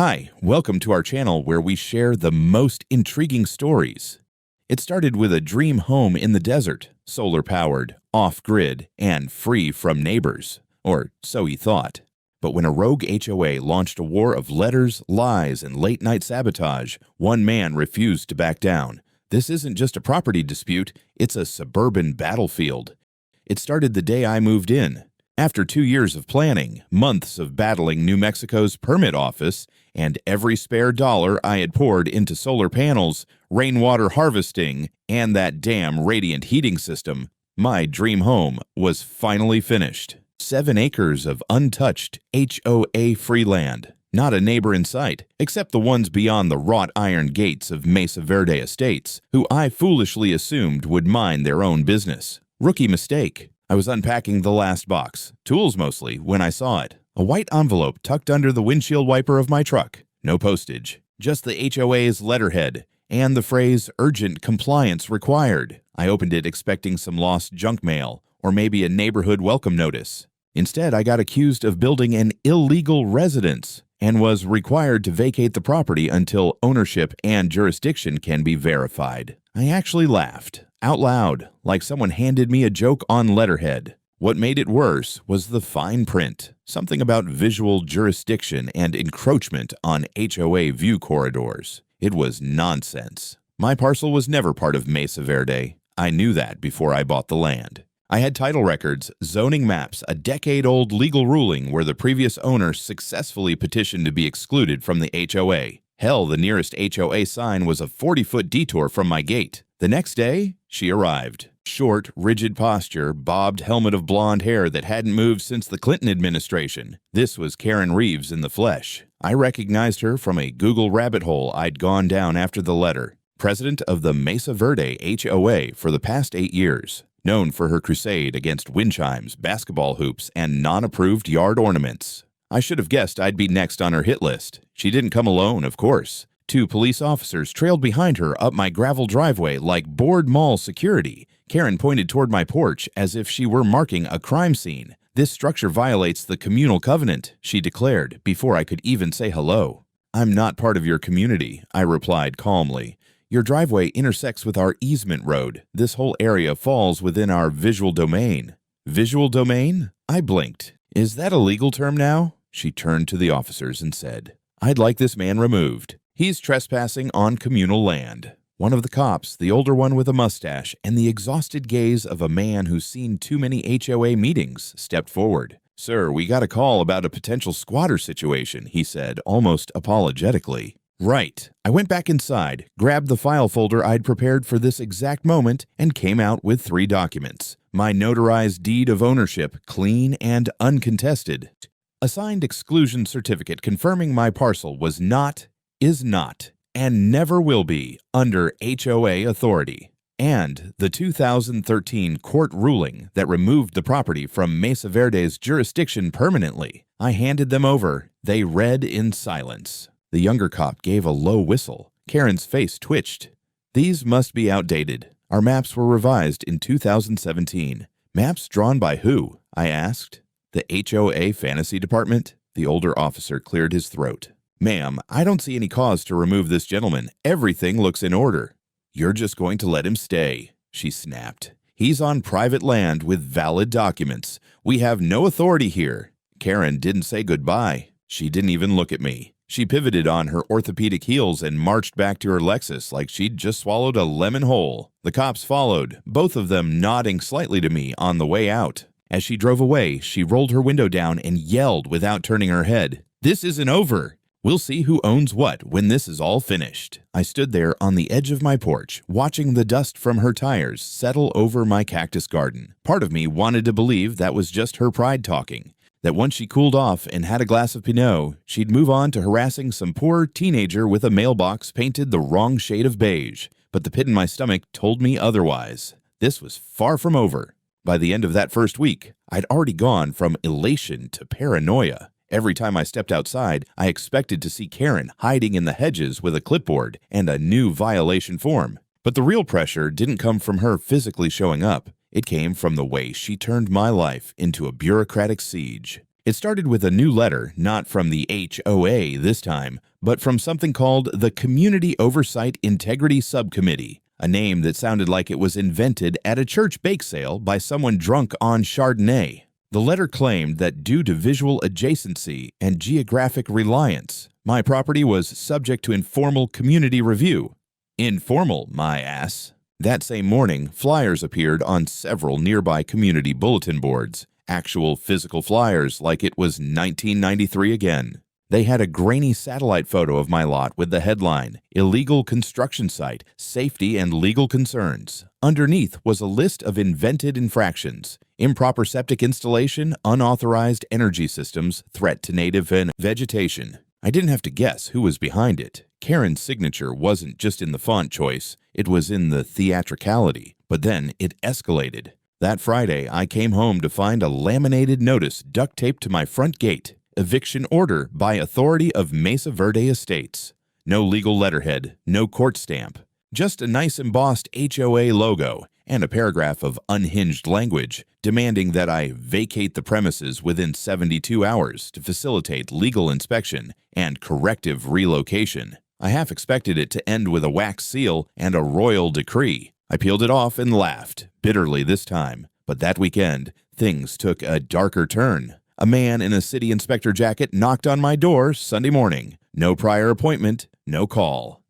Hi, welcome to our channel where we share the most intriguing stories. It started with a dream home in the desert, solar-powered, off-grid, and free from neighbors. Or so he thought. But when a rogue HOA launched a war of letters, lies, and late-night sabotage, one man refused to back down. This isn't just a property dispute, it's a suburban battlefield. It started the day I moved in. After 2 years of planning, months of battling New Mexico's permit office, and every spare dollar I had poured into solar panels, rainwater harvesting, and that damn radiant heating system, my dream home was finally finished. 7 acres of untouched HOA-free land. Not a neighbor in sight, except the ones beyond the wrought iron gates of Mesa Verde Estates, who I foolishly assumed would mind their own business. Rookie mistake. I was unpacking the last box, tools mostly, when I saw it. A white envelope tucked under the windshield wiper of my truck. No postage, just the HOA's letterhead and the phrase urgent compliance required. I opened it expecting some lost junk mail or maybe a neighborhood welcome notice. Instead, I got accused of building an illegal residence and was required to vacate the property until ownership and jurisdiction can be verified. I actually laughed, out loud, like someone handed me a joke on letterhead. What made it worse was the fine print, something about visual jurisdiction and encroachment on HOA view corridors. It was nonsense. My parcel was never part of Mesa Verde. I knew that before I bought the land. I had title records, zoning maps, a decade-old legal ruling where the previous owner successfully petitioned to be excluded from the HOA. Hell, the nearest HOA sign was a 40-foot detour from my gate. The next day, she arrived. Short, rigid posture, bobbed helmet of blonde hair that hadn't moved since the Clinton administration. This was Karen Reeves in the flesh. I recognized her from a Google rabbit hole I'd gone down after the letter. President of the Mesa Verde HOA for the past 8 years. Known for her crusade against wind chimes, basketball hoops, and non-approved yard ornaments. I should have guessed I'd be next on her hit list. She didn't come alone, of course. 2 police officers trailed behind her up my gravel driveway like bored mall security. Karen pointed toward my porch as if she were marking a crime scene. "This structure violates the communal covenant," she declared before I could even say hello. "I'm not part of your community," I replied calmly. "Your driveway intersects with our easement road. This whole area falls within our visual domain." "Visual domain?" I blinked. "Is that a legal term now?" She turned to the officers and said, "I'd like this man removed. He's trespassing on communal land." One of the cops, the older one with a mustache and the exhausted gaze of a man who's seen too many HOA meetings, stepped forward. "Sir, we got a call about a potential squatter situation," he said, almost apologetically. "Right." I went back inside, grabbed the file folder I'd prepared for this exact moment, and came out with 3 documents. My notarized deed of ownership, clean and uncontested. A signed exclusion certificate confirming my parcel was not, is not, and never will be under HOA authority. And the 2013 court ruling that removed the property from Mesa Verde's jurisdiction permanently. I handed them over. They read in silence. The younger cop gave a low whistle. Karen's face twitched. "These must be outdated. Our maps were revised in 2017. "Maps drawn by who?" I asked. "The HOA fantasy department?" The older officer cleared his throat. "Ma'am, I don't see any cause to remove this gentleman. Everything looks in order." "You're just going to let him stay," she snapped. "He's on private land with valid documents. We have no authority here." Karen didn't say goodbye. She didn't even look at me. She pivoted on her orthopedic heels and marched back to her Lexus like she'd just swallowed a lemon whole. The cops followed, both of them nodding slightly to me on the way out. As she drove away, she rolled her window down and yelled without turning her head, "This isn't over. We'll see who owns what when this is all finished." I stood there on the edge of my porch, watching the dust from her tires settle over my cactus garden. Part of me wanted to believe that was just her pride talking. That once she cooled off and had a glass of Pinot, she'd move on to harassing some poor teenager with a mailbox painted the wrong shade of beige. But the pit in my stomach told me otherwise. This was far from over. By the end of that first week, I'd already gone from elation to paranoia. Every time I stepped outside, I expected to see Karen hiding in the hedges with a clipboard and a new violation form. But the real pressure didn't come from her physically showing up. It came from the way she turned my life into a bureaucratic siege. It started with a new letter, not from the HOA this time, but from something called the Community Oversight Integrity Subcommittee, a name that sounded like it was invented at a church bake sale by someone drunk on Chardonnay. The letter claimed that due to visual adjacency and geographic reliance, my property was subject to informal community review. Informal, my ass. That same morning, flyers appeared on several nearby community bulletin boards, actual physical flyers like it was 1993 again. They had a grainy satellite photo of my lot with the headline, "Illegal Construction Site, Safety and Legal Concerns." Underneath was a list of invented infractions: improper septic installation, unauthorized energy systems, threat to native and vegetation. I didn't have to guess who was behind it. Karen's signature wasn't just in the font choice, it was in the theatricality. But then it escalated. That Friday, I came home to find a laminated notice duct taped to my front gate. Eviction order by authority of Mesa Verde Estates. No legal letterhead, no court stamp. Just a nice embossed HOA logo and a paragraph of unhinged language demanding that I vacate the premises within 72 hours to facilitate legal inspection and corrective relocation. I half expected it to end with a wax seal and a royal decree. I peeled it off and laughed, bitterly this time. But that weekend, things took a darker turn. A man in a city inspector jacket knocked on my door Sunday morning. No prior appointment, no call.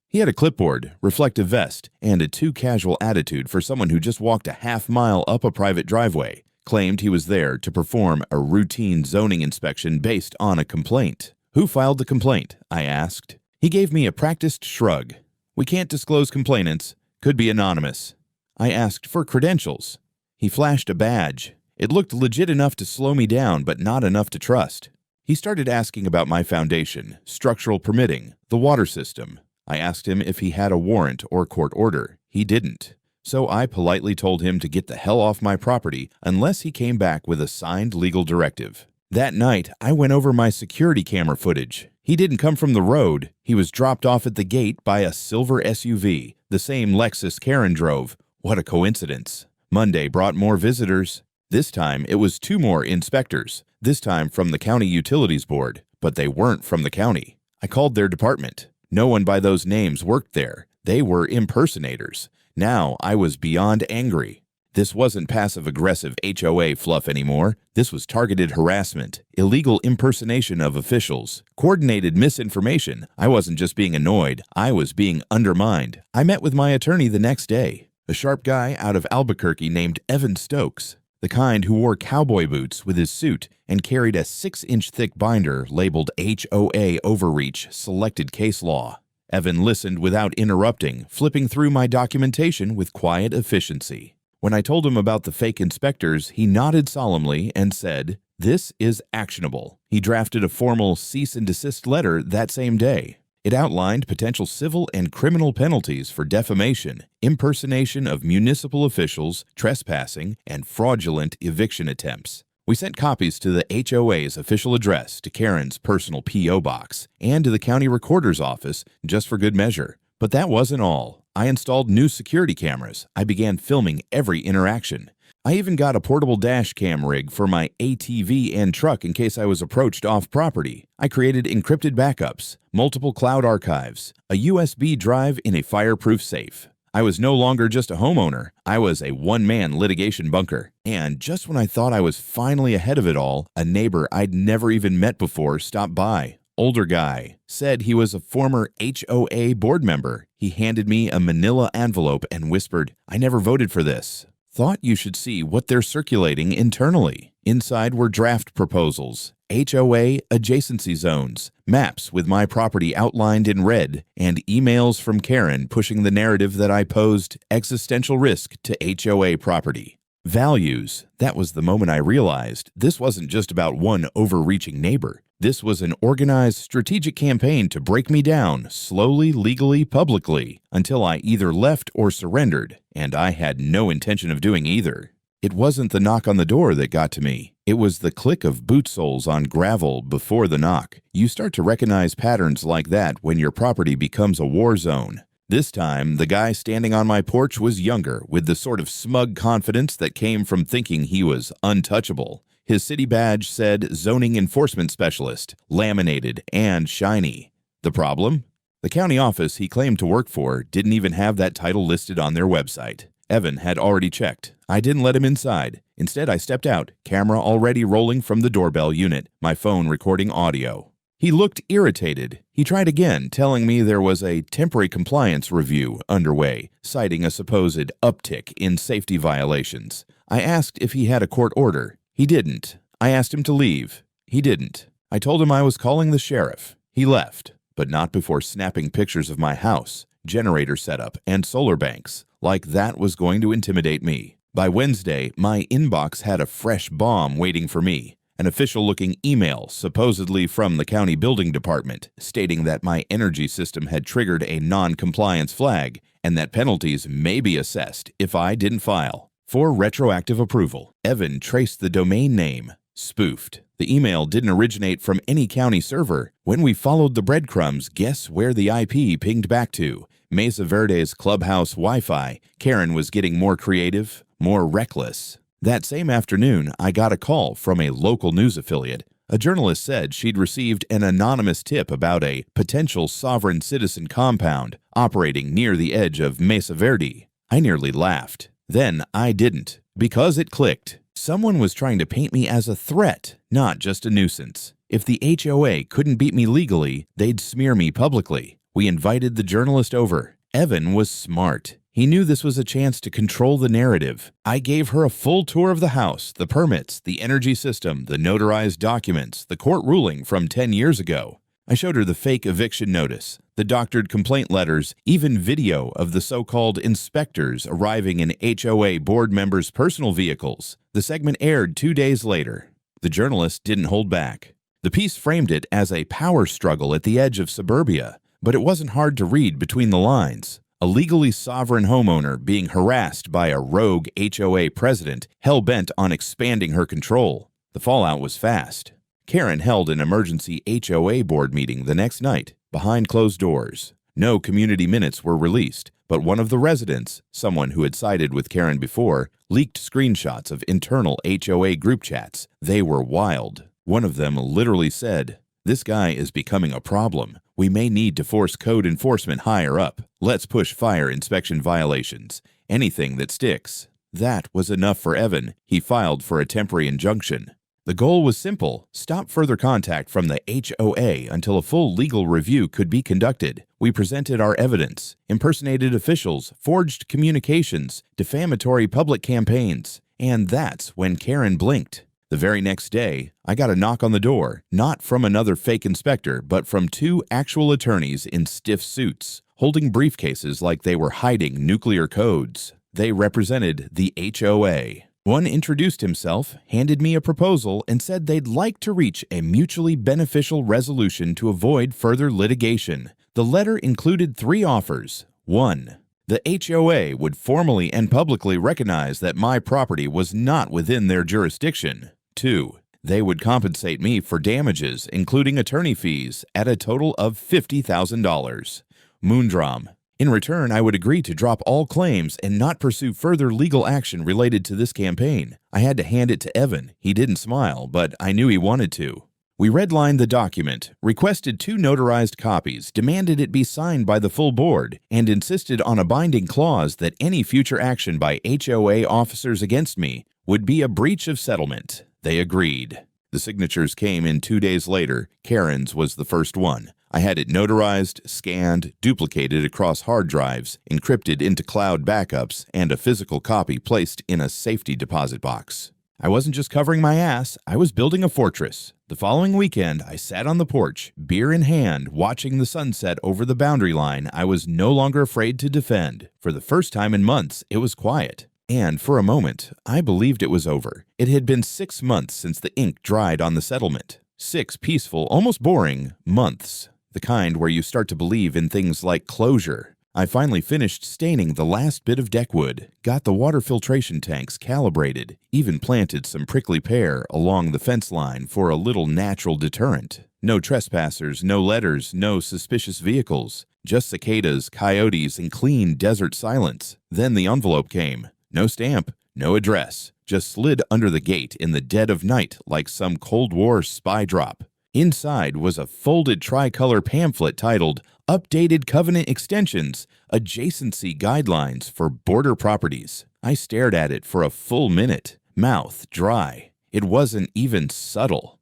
He had a clipboard, reflective vest, and a too-casual attitude for someone who just walked a half-mile up a private driveway. Claimed he was there to perform a routine zoning inspection based on a complaint. "Who filed the complaint?" I asked. He gave me a practiced shrug. "We can't disclose complainants. Could be anonymous." I asked for credentials. He flashed a badge. It looked legit enough to slow me down, but not enough to trust. He started asking about my foundation, structural permitting, the water system. I asked him if he had a warrant or court order. He didn't. So I politely told him to get the hell off my property unless he came back with a signed legal directive. That night, I went over my security camera footage. He didn't come from the road. He was dropped off at the gate by a silver SUV, the same Lexus Karen drove. What a coincidence. Monday brought more visitors. This time, it was 2 more inspectors, this time from the County Utilities Board, but they weren't from the county. I called their department. No one by those names worked there. They were impersonators. Now I was beyond angry. This wasn't passive-aggressive HOA fluff anymore. This was targeted harassment, illegal impersonation of officials, coordinated misinformation. I wasn't just being annoyed, I was being undermined. I met with my attorney the next day, a sharp guy out of Albuquerque named Evan Stokes. The kind who wore cowboy boots with his suit and carried a 6-inch thick binder labeled HOA Overreach Selected Case Law. Evan listened without interrupting, flipping through my documentation with quiet efficiency. When I told him about the fake inspectors, he nodded solemnly and said, "This is actionable." He drafted a formal cease and desist letter that same day. It outlined potential civil and criminal penalties for defamation, impersonation of municipal officials, trespassing, and fraudulent eviction attempts. We sent copies to the HOA's official address, to Karen's personal P.O. box, and to the county recorder's office, just for good measure. But that wasn't all. I installed new security cameras. I began filming every interaction. I even got a portable dash cam rig for my ATV and truck in case I was approached off-property. I created encrypted backups, multiple cloud archives, a USB drive in a fireproof safe. I was no longer just a homeowner. I was a one-man litigation bunker. And just when I thought I was finally ahead of it all, a neighbor I'd never even met before stopped by. Older guy. Said he was a former HOA board member. He handed me a manila envelope and whispered, "I never voted for this." Thought you should see what they're circulating internally. Inside were draft proposals, HOA adjacency zones, maps with my property outlined in red, and emails from Karen pushing the narrative that I posed existential risk to HOA property. Values. That was the moment I realized this wasn't just about one overreaching neighbor. This was an organized, strategic campaign to break me down, slowly, legally, publicly, until I either left or surrendered, and I had no intention of doing either. It wasn't the knock on the door that got to me. It was the click of boot soles on gravel before the knock. You start to recognize patterns like that when your property becomes a war zone. This time, the guy standing on my porch was younger, with the sort of smug confidence that came from thinking he was untouchable. His city badge said Zoning Enforcement Specialist, laminated and shiny. The problem? The county office he claimed to work for didn't even have that title listed on their website. Evan had already checked. I didn't let him inside. Instead, I stepped out, camera already rolling from the doorbell unit, my phone recording audio. He looked irritated. He tried again, telling me there was a temporary compliance review underway, citing a supposed uptick in safety violations. I asked if he had a court order. He didn't. I asked him to leave. He didn't. I told him I was calling the sheriff. He left, but not before snapping pictures of my house, generator setup, and solar banks, like that was going to intimidate me. By Wednesday, my inbox had a fresh bomb waiting for me. An official-looking email, supposedly from the county building department, stating that my energy system had triggered a non-compliance flag and that penalties may be assessed if I didn't file. For retroactive approval, Evan traced the domain name, spoofed. The email didn't originate from any county server. When we followed the breadcrumbs, guess where the IP pinged back to? Mesa Verde's clubhouse Wi-Fi. Karen was getting more creative, more reckless. That same afternoon, I got a call from a local news affiliate. A journalist said she'd received an anonymous tip about a potential sovereign citizen compound operating near the edge of Mesa Verde. I nearly laughed. Then I didn't, because it clicked. Someone was trying to paint me as a threat, not just a nuisance. If the HOA couldn't beat me legally, they'd smear me publicly. We invited the journalist over. Evan was smart. He knew this was a chance to control the narrative. I gave her a full tour of the house, the permits, the energy system, the notarized documents, the court ruling from 10 years ago. I showed her the fake eviction notice, the doctored complaint letters, even video of the so-called inspectors arriving in HOA board members' personal vehicles. The segment aired 2 days later. The journalist didn't hold back. The piece framed it as a power struggle at the edge of suburbia, but it wasn't hard to read between the lines. A legally sovereign homeowner being harassed by a rogue HOA president hell-bent on expanding her control. The fallout was fast. Karen held an emergency HOA board meeting the next night, behind closed doors. No community minutes were released, but one of the residents, someone who had sided with Karen before, leaked screenshots of internal HOA group chats. They were wild. One of them literally said, "This guy is becoming a problem. We may need to force code enforcement higher up. Let's push fire inspection violations. Anything that sticks." That was enough for Evan. He filed for a temporary injunction. The goal was simple: stop further contact from the HOA until a full legal review could be conducted. We presented our evidence, impersonated officials, forged communications, defamatory public campaigns. And that's when Karen blinked. The very next day, I got a knock on the door, not from another fake inspector, but from 2 actual attorneys in stiff suits, holding briefcases like they were hiding nuclear codes. They represented the HOA. One introduced himself, handed me a proposal, and said they'd like to reach a mutually beneficial resolution to avoid further litigation. The letter included 3 offers. 1. The HOA would formally and publicly recognize that my property was not within their jurisdiction. 2. They would compensate me for damages, including attorney fees, at a total of $50,000. Moondrom. In return, I would agree to drop all claims and not pursue further legal action related to this campaign. I had to hand it to Evan. He didn't smile, but I knew he wanted to. We redlined the document, requested 2 notarized copies, demanded it be signed by the full board, and insisted on a binding clause that any future action by HOA officers against me would be a breach of settlement. They agreed. The signatures came in 2 days later. Karen's was the first one. I had it notarized, scanned, duplicated across hard drives, encrypted into cloud backups, and a physical copy placed in a safety deposit box. I wasn't just covering my ass, I was building a fortress. The following weekend, I sat on the porch, beer in hand, watching the sunset over the boundary line. I was no longer afraid to defend. For the first time in months, it was quiet. And for a moment, I believed it was over. It had been 6 months since the ink dried on the settlement. 6 peaceful, almost boring months. The kind where you start to believe in things like closure. I finally finished staining the last bit of deckwood, got the water filtration tanks calibrated, even planted some prickly pear along the fence line for a little natural deterrent. No trespassers, no letters, no suspicious vehicles. Just cicadas, coyotes, and clean desert silence. Then the envelope came. No stamp, no address, just slid under the gate in the dead of night like some Cold War spy drop. Inside was a folded tricolor pamphlet titled Updated Covenant Extensions, Adjacency Guidelines for Border Properties. I stared at it for a full minute, mouth dry. It wasn't even subtle.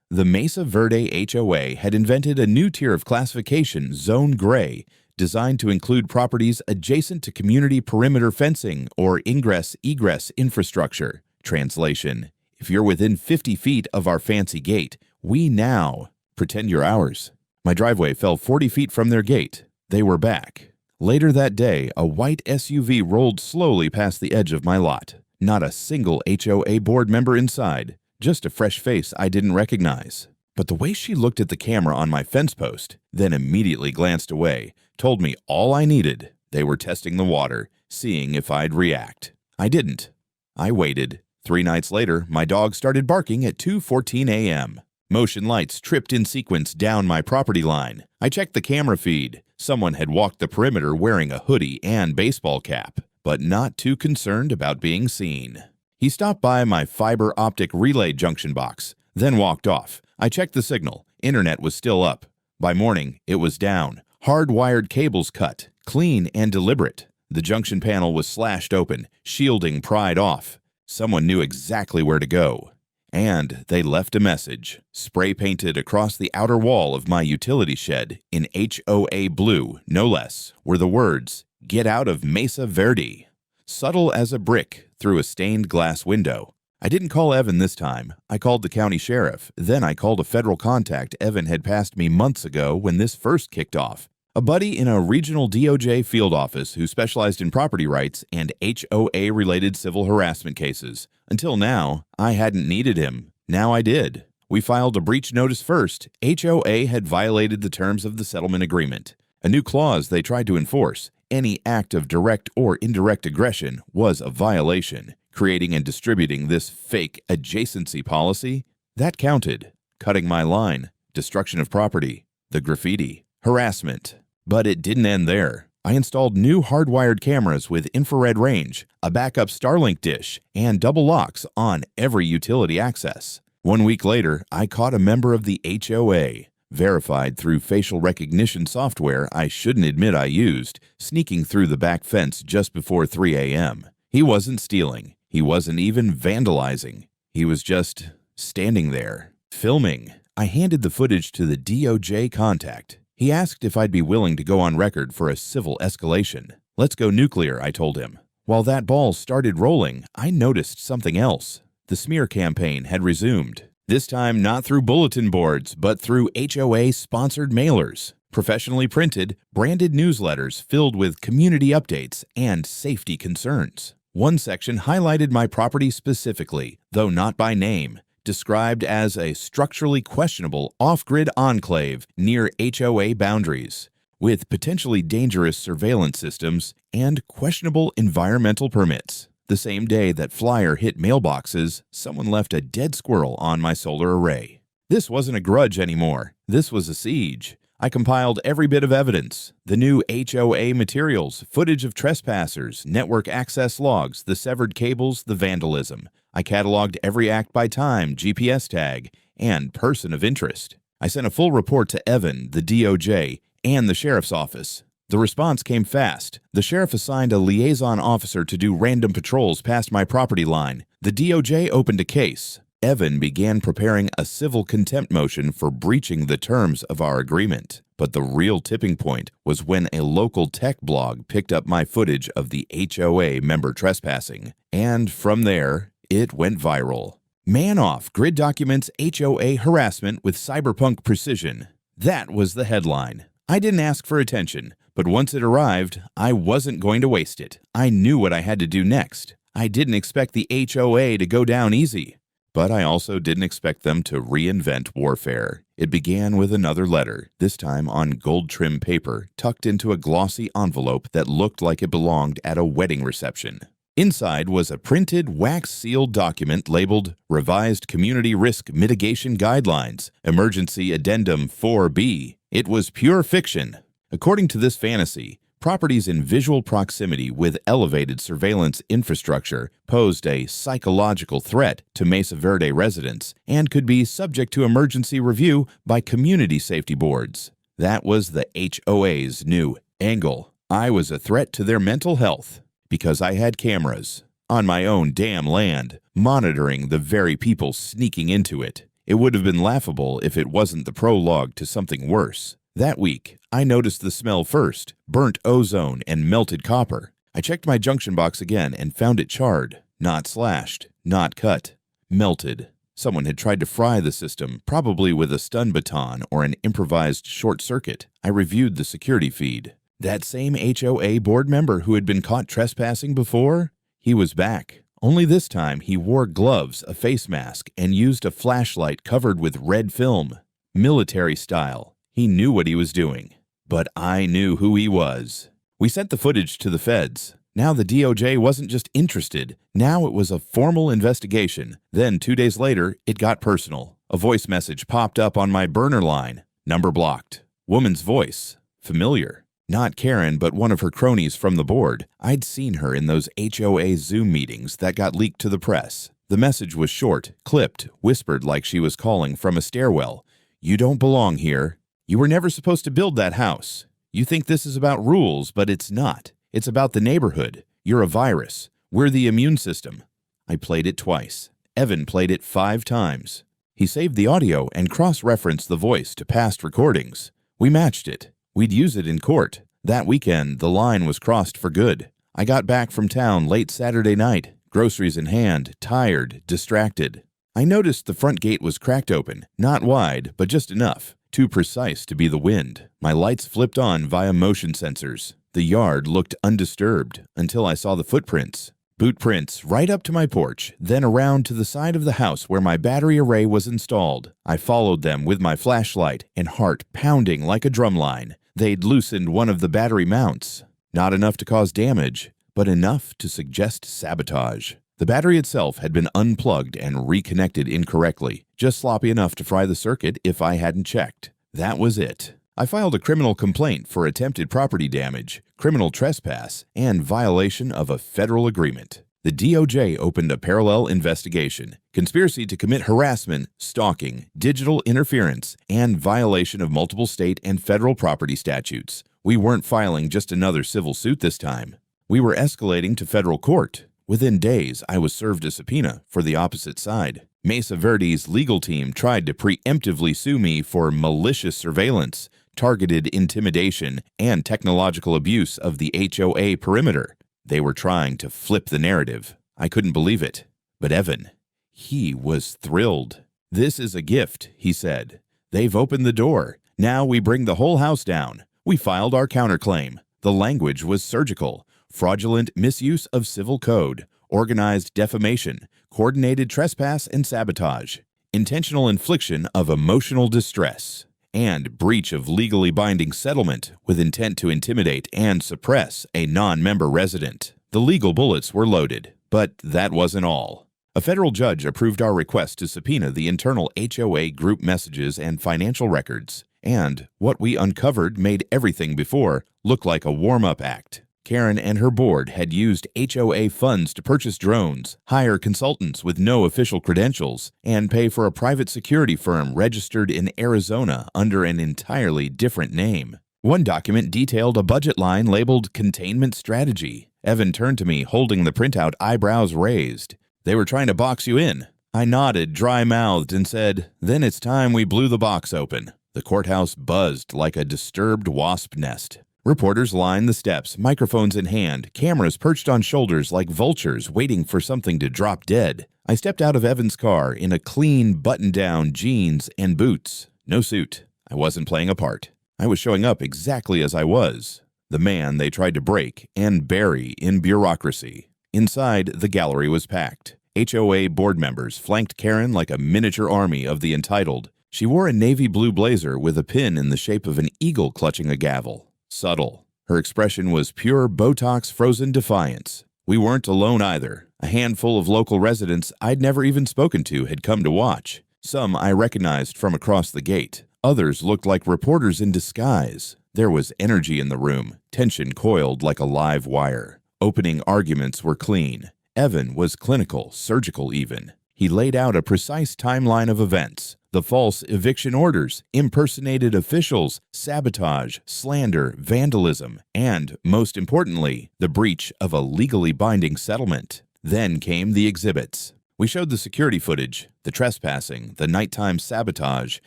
The Mesa Verde HOA had invented a new tier of classification, Zone Gray, designed to include properties adjacent to community perimeter fencing or ingress-egress infrastructure. Translation: if you're within 50 feet of our fancy gate, we now pretend you're ours. My driveway fell 40 feet from their gate. They were back. Later that day, a white SUV rolled slowly past the edge of my lot. Not a single HOA board member inside, just a fresh face I didn't recognize. But the way she looked at the camera on my fence post, then immediately glanced away, told me all I needed. They were testing the water, seeing if I'd react. I didn't. I waited. 3 nights later, my dog started barking at 2:14 a.m. Motion lights tripped in sequence down my property line. I checked the camera feed. Someone had walked the perimeter wearing a hoodie and baseball cap, but not too concerned about being seen. He stopped by my fiber optic relay junction box, then walked off. I checked the signal. Internet was still up. By morning, it was down. Hardwired cables cut, clean and deliberate. The junction panel was slashed open, shielding pried off. Someone knew exactly where to go. And they left a message, spray-painted across the outer wall of my utility shed in HOA blue, no less, were the words, "Get out of Mesa Verde." Subtle as a brick through a stained glass window. I didn't call Evan this time. I called the county sheriff. Then I called a federal contact Evan had passed me months ago when this first kicked off. A buddy in a regional DOJ field office who specialized in property rights and HOA-related civil harassment cases. Until now, I hadn't needed him. Now I did. We filed a breach notice first. HOA had violated the terms of the settlement agreement. A new clause they tried to enforce. Any act of direct or indirect aggression was a violation. Creating and distributing this fake adjacency policy, that counted. Cutting my line, destruction of property, the graffiti, harassment. But it didn't end there. I installed new hardwired cameras with infrared range, a backup Starlink dish, and double locks on every utility access. 1 week later, I caught a member of the HOA, verified through facial recognition software I shouldn't admit I used, sneaking through the back fence just before 3 a.m. He wasn't stealing. He wasn't even vandalizing. He was just standing there, filming. I handed the footage to the DOJ contact. He asked if I'd be willing to go on record for a civil escalation. Let's go nuclear, I told him. While that ball started rolling, I noticed something else. The smear campaign had resumed. This time not through bulletin boards, but through HOA-sponsored mailers. Professionally printed, branded newsletters filled with community updates and safety concerns. One section highlighted my property specifically, though not by name, described as a structurally questionable off-grid enclave near HOA boundaries, with potentially dangerous surveillance systems and questionable environmental permits. The same day that flyer hit mailboxes, someone left a dead squirrel on my solar array. This wasn't a grudge anymore. This was a siege. I compiled every bit of evidence, the new HOA materials, footage of trespassers, network access logs, the severed cables, the vandalism. I cataloged every act by time, GPS tag, and person of interest. I sent a full report to Evan, the DOJ, and the sheriff's office. The response came fast. The sheriff assigned a liaison officer to do random patrols past my property line. The DOJ opened a case. Evan began preparing a civil contempt motion for breaching the terms of our agreement. But the real tipping point was when a local tech blog picked up my footage of the HOA member trespassing. And from there, it went viral. Man off, grid documents HOA harassment with cyberpunk precision. That was the headline. I didn't ask for attention, but once it arrived, I wasn't going to waste it. I knew what I had to do next. I didn't expect the HOA to go down easy. But I also didn't expect them to reinvent warfare. It began with another letter, this time on gold-trimmed paper, tucked into a glossy envelope that looked like it belonged at a wedding reception. Inside was a printed, wax-sealed document labeled Revised Community Risk Mitigation Guidelines, Emergency Addendum 4B. It was pure fiction. According to this fantasy, Properties in visual proximity with elevated surveillance infrastructure posed a psychological threat to Mesa Verde residents and could be subject to emergency review by community safety boards. That was the HOA's new angle. I was a threat to their mental health because I had cameras on my own damn land, monitoring the very people sneaking into it. It would have been laughable if it wasn't the prologue to something worse. That week, I noticed the smell first, burnt ozone and melted copper. I checked my junction box again and found it charred, not slashed, not cut, melted. Someone had tried to fry the system, probably with a stun baton or an improvised short circuit. I reviewed the security feed. That same HOA board member who had been caught trespassing before? He was back. Only this time he wore gloves, a face mask, and used a flashlight covered with red film. Military style. He knew what he was doing. But I knew who he was. We sent the footage to the feds. Now the DOJ wasn't just interested. Now it was a formal investigation. Then 2 days later, it got personal. A voice message popped up on my burner line. Number blocked. Woman's voice. Familiar. Not Karen, but one of her cronies from the board. I'd seen her in those HOA Zoom meetings that got leaked to the press. The message was short, clipped, whispered like she was calling from a stairwell. You don't belong here. You were never supposed to build that house. You think this is about rules, but it's not. It's about the neighborhood. You're a virus. We're the immune system. I played it twice. Evan played it 5 times. He saved the audio and cross-referenced the voice to past recordings. We matched it. We'd use it in court. That weekend, the line was crossed for good. I got back from town late Saturday night, groceries in hand, tired, distracted. I noticed the front gate was cracked open, not wide, but just enough, too precise to be the wind. My lights flipped on via motion sensors. The yard looked undisturbed until I saw the footprints. Boot prints right up to my porch, then around to the side of the house where my battery array was installed. I followed them with my flashlight and heart pounding like a drumline. They'd loosened one of the battery mounts. Not enough to cause damage, but enough to suggest sabotage. The battery itself had been unplugged and reconnected incorrectly, just sloppy enough to fry the circuit if I hadn't checked. That was it. I filed a criminal complaint for attempted property damage, criminal trespass, and violation of a federal agreement. The DOJ opened a parallel investigation, conspiracy to commit harassment, stalking, digital interference, and violation of multiple state and federal property statutes. We weren't filing just another civil suit this time. We were escalating to federal court. Within days, I was served a subpoena for the opposite side. Mesa Verde's legal team tried to preemptively sue me for malicious surveillance, targeted intimidation, and technological abuse of the HOA perimeter. They were trying to flip the narrative. I couldn't believe it. But Evan, he was thrilled. This is a gift, he said. They've opened the door. Now we bring the whole house down. We filed our counterclaim. The language was surgical. Fraudulent misuse of civil code, organized defamation, coordinated trespass and sabotage, intentional infliction of emotional distress, and breach of legally binding settlement with intent to intimidate and suppress a non-member resident. The legal bullets were loaded, but that wasn't all. A federal judge approved our request to subpoena the internal HOA group messages and financial records, and what we uncovered made everything before look like a warm-up act. Karen and her board had used HOA funds to purchase drones, hire consultants with no official credentials, and pay for a private security firm registered in Arizona under an entirely different name. One document detailed a budget line labeled Containment Strategy. Evan turned to me, holding the printout, eyebrows raised. They were trying to box you in. I nodded, dry-mouthed, and said, "Then it's time we blew the box open." The courthouse buzzed like a disturbed wasp nest. Reporters lined the steps, microphones in hand, cameras perched on shoulders like vultures waiting for something to drop dead. I stepped out of Evan's car in a clean button-down jeans and boots. No suit. I wasn't playing a part. I was showing up exactly as I was. The man they tried to break and bury in bureaucracy. Inside, the gallery was packed. HOA board members flanked Karen like a miniature army of the entitled. She wore a navy blue blazer with a pin in the shape of an eagle clutching a gavel. Subtle. Her expression was pure Botox-frozen defiance. We weren't alone either. A handful of local residents I'd never even spoken to had come to watch. Some I recognized from across the gate. Others looked like reporters in disguise. There was energy in the room, tension coiled like a live wire. Opening arguments were clean. Evan was clinical, surgical even. He laid out a precise timeline of events: the false eviction orders, impersonated officials, sabotage, slander, vandalism, and, most importantly, the breach of a legally binding settlement. Then came the exhibits. We showed the security footage, the trespassing, the nighttime sabotage,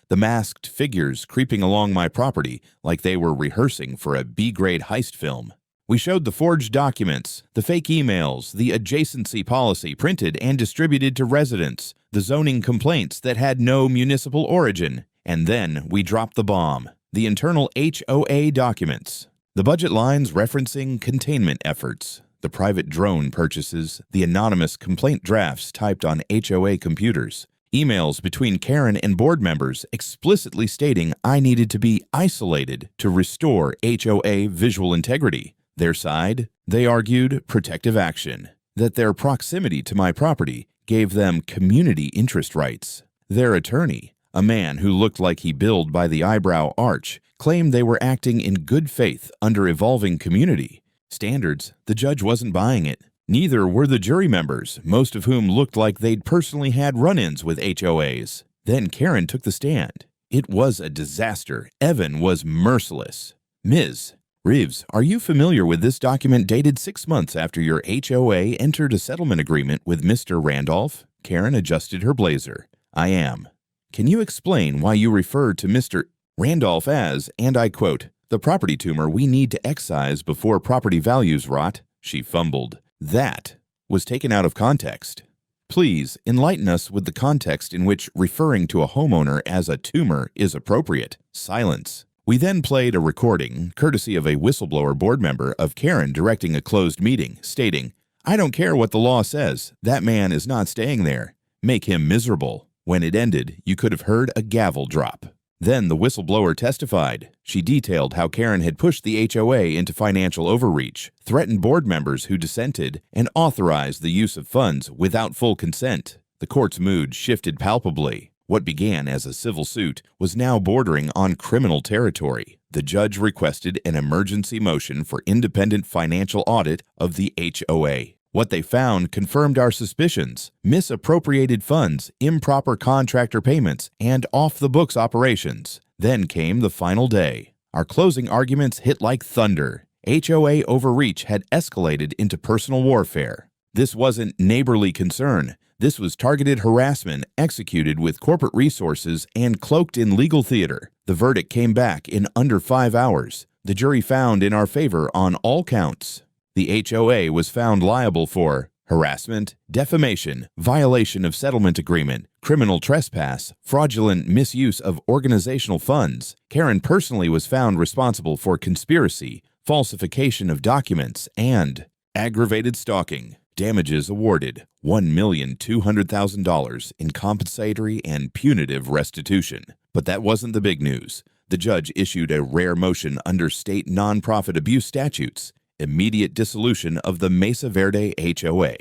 the masked figures creeping along my property like they were rehearsing for a B-grade heist film. We showed the forged documents, the fake emails, the adjacency policy printed and distributed to residents, the zoning complaints that had no municipal origin, and then we dropped the bomb: the internal HOA documents. The budget lines referencing containment efforts, the private drone purchases, the anonymous complaint drafts typed on HOA computers, emails between Karen and board members explicitly stating I needed to be isolated to restore HOA visual integrity. Their side, they argued protective action, that their proximity to my property gave them community interest rights. Their attorney, a man who looked like he billed by the eyebrow arch, claimed they were acting in good faith under evolving community standards. The judge wasn't buying it. Neither were the jury members, most of whom looked like they'd personally had run-ins with HOAs. Then Karen took the stand. It was a disaster. Evan was merciless. Ms. Reeves, are you familiar with this document dated 6 months after your HOA entered a settlement agreement with Mr. Randolph? Karen adjusted her blazer. I am. Can you explain why you refer to Mr. Randolph as, and I quote, the property tumor we need to excise before property values rot? She fumbled. That was taken out of context. Please enlighten us with the context in which referring to a homeowner as a tumor is appropriate. Silence. We then played a recording, courtesy of a whistleblower board member, of Karen directing a closed meeting, stating, I don't care what the law says, that man is not staying there. Make him miserable. When it ended, you could have heard a gavel drop. Then the whistleblower testified. She detailed how Karen had pushed the HOA into financial overreach, threatened board members who dissented, and authorized the use of funds without full consent. The court's mood shifted palpably. What began as a civil suit was now bordering on criminal territory. The judge requested an emergency motion for independent financial audit of the HOA. What they found confirmed our suspicions: misappropriated funds, improper contractor payments, and off-the-books operations. Then came the final day. Our closing arguments hit like thunder. HOA overreach had escalated into personal warfare. This wasn't neighborly concern. This was targeted harassment executed with corporate resources and cloaked in legal theater. The verdict came back in under 5 hours. The jury found in our favor on all counts. The HOA was found liable for harassment, defamation, violation of settlement agreement, criminal trespass, fraudulent misuse of organizational funds. Karen personally was found responsible for conspiracy, falsification of documents, and aggravated stalking. Damages awarded: $1,200,000 in compensatory and punitive restitution. But that wasn't the big news. The judge issued a rare motion under state nonprofit abuse statutes: immediate dissolution of the Mesa Verde HOA.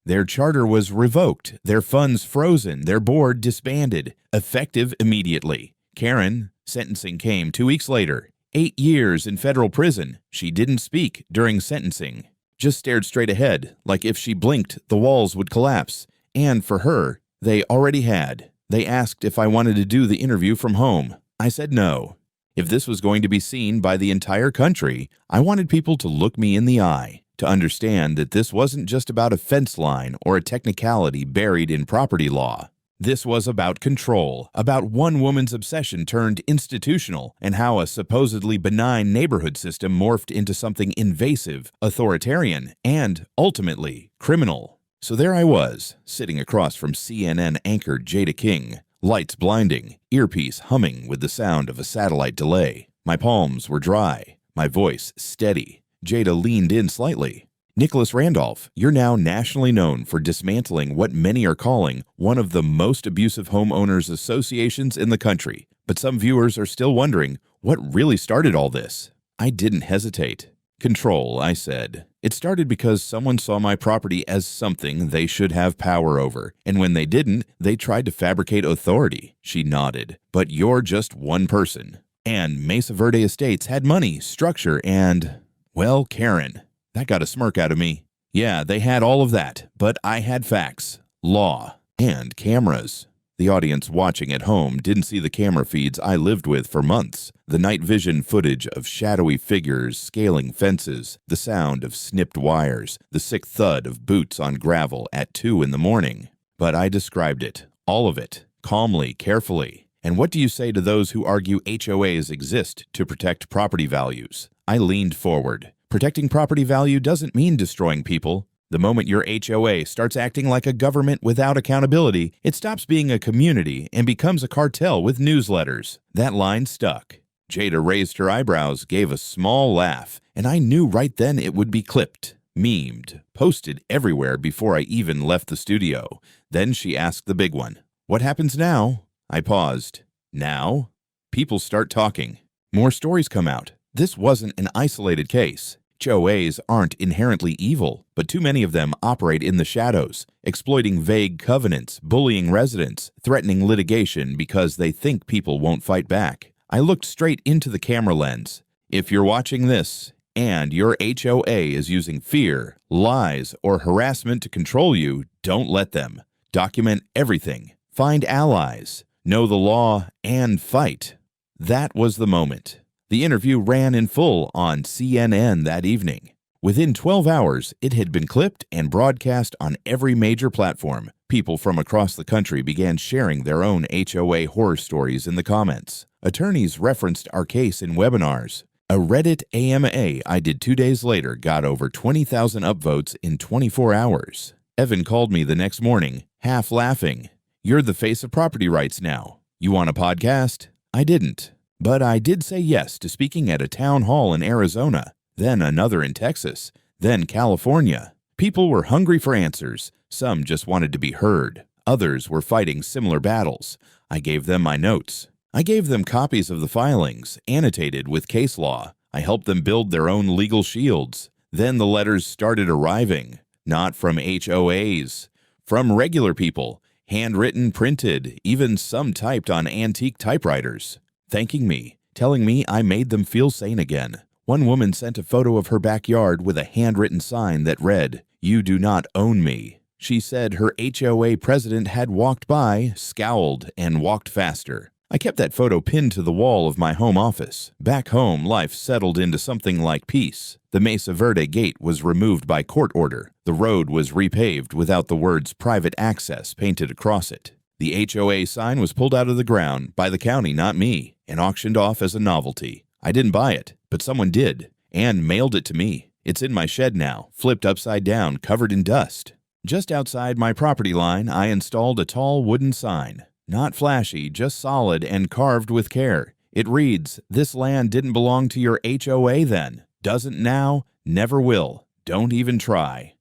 Their charter was revoked, their funds frozen, their board disbanded, effective immediately. Karen, sentencing came 2 weeks later. 8 years in federal prison. She didn't speak during sentencing. Just stared straight ahead, like if she blinked, the walls would collapse. And for her, they already had. They asked if I wanted to do the interview from home. I said no. If this was going to be seen by the entire country, I wanted people to look me in the eye, to understand that this wasn't just about a fence line or a technicality buried in property law. This was about control, about one woman's obsession turned institutional, and how a supposedly benign neighborhood system morphed into something invasive, authoritarian, and, ultimately, criminal. So there I was, sitting across from CNN anchor Jada King, lights blinding, earpiece humming with the sound of a satellite delay. My palms were dry, my voice steady. Jada leaned in slightly. Nicholas Randolph, you're now nationally known for dismantling what many are calling one of the most abusive homeowners associations in the country. But some viewers are still wondering, what really started all this? I didn't hesitate. Control, I said. It started because someone saw my property as something they should have power over, and when they didn't, they tried to fabricate authority. She nodded. But you're just one person. And Mesa Verde Estates had money, structure, and, well, Karen. That got a smirk out of me. Yeah, they had all of that, but I had facts, law, and cameras. The audience watching at home didn't see the camera feeds I lived with for months. The night vision footage of shadowy figures scaling fences, the sound of snipped wires, the sick thud of boots on gravel at 2 in the morning. But I described it, all of it, calmly, carefully. And what do you say to those who argue HOAs exist to protect property values? I leaned forward. Protecting property value doesn't mean destroying people. The moment your HOA starts acting like a government without accountability, it stops being a community and becomes a cartel with newsletters. That line stuck. Jada raised her eyebrows, gave a small laugh, and I knew right then it would be clipped, memed, posted everywhere before I even left the studio. Then she asked the big one, "What happens now?" I paused. Now? People start talking. More stories come out. This wasn't an isolated case. HOAs aren't inherently evil, but too many of them operate in the shadows, exploiting vague covenants, bullying residents, threatening litigation because they think people won't fight back. I looked straight into the camera lens. If you're watching this, and your HOA is using fear, lies, or harassment to control you, don't let them. Document everything. Find allies. Know the law and fight. That was the moment. The interview ran in full on CNN that evening. Within 12 hours, it had been clipped and broadcast on every major platform. People from across the country began sharing their own HOA horror stories in the comments. Attorneys referenced our case in webinars. A Reddit AMA I did 2 days later got over 20,000 upvotes in 24 hours. Evan called me the next morning, half laughing. "You're the face of property rights now. You want a podcast?" I didn't. But I did say yes to speaking at a town hall in Arizona, then another in Texas, then California. People were hungry for answers. Some just wanted to be heard. Others were fighting similar battles. I gave them my notes. I gave them copies of the filings, annotated with case law. I helped them build their own legal shields. Then the letters started arriving, not from HOAs, from regular people, handwritten, printed, even some typed on antique typewriters, thanking me, telling me I made them feel sane again. One woman sent a photo of her backyard with a handwritten sign that read, "You do not own me." She said her HOA president had walked by, scowled, and walked faster. I kept that photo pinned to the wall of my home office. Back home, life settled into something like peace. The Mesa Verde gate was removed by court order. The road was repaved without the words "private access" painted across it. The HOA sign was pulled out of the ground by the county, not me, and auctioned off as a novelty. I didn't buy it, but someone did, and mailed it to me. It's in my shed now, flipped upside down, covered in dust. Just outside my property line, I installed a tall wooden sign. Not flashy, just solid and carved with care. It reads, "This land didn't belong to your HOA then. Doesn't now, never will. Don't even try."